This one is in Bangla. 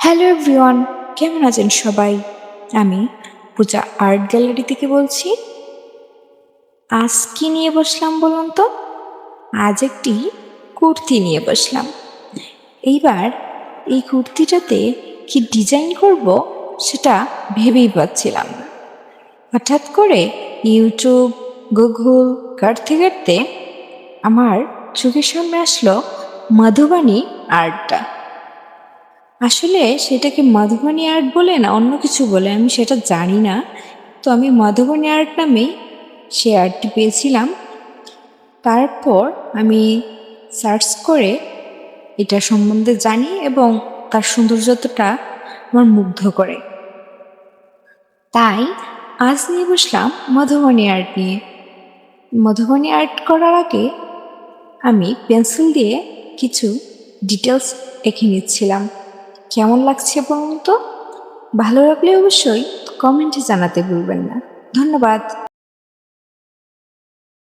হ্যালো এভরিওয়ান, কেমন আছেন সবাই? আমি পূজা আর্ট গ্যালারি থেকে বলছি। আজ কি নিয়ে বসলাম বলুন তো? আজ একটি কুর্তি নিয়ে বসলাম। এইবার এই কুর্তিটাতে কি ডিজাইন করব সেটা ভেবেই পাচ্ছিলাম না। হঠাৎ করে ইউটিউব, গুগল ঘাঁটতে ঘাঁটতে আমার চোখের সামনে আসলো মধুবানী আর্টটা। আসলে সেটাকে মধুবনী আর্ট বলে না অন্য কিছু বলে আমি সেটা জানি না। তো আমি মধুবনী আর্ট নামেই সে আর্টটি পেয়েছিলাম। তারপর আমি সার্চ করে এটা সম্বন্ধে জানি এবং তার সৌন্দর্যতা আমার মুগ্ধ করে। তাই আজ নিয়ে বসলাম মধুবনী আর্ট নিয়ে। মধুবনী আর্ট করার আগে আমি পেন্সিল দিয়ে কিছু ডিটেলস এঁকে নিচ্ছিলাম। কেমন লাগছে বলুন তো? ভালো লাগলে অবশ্যই কমেন্টে জানাতে ভুলবেন না। ধন্যবাদ।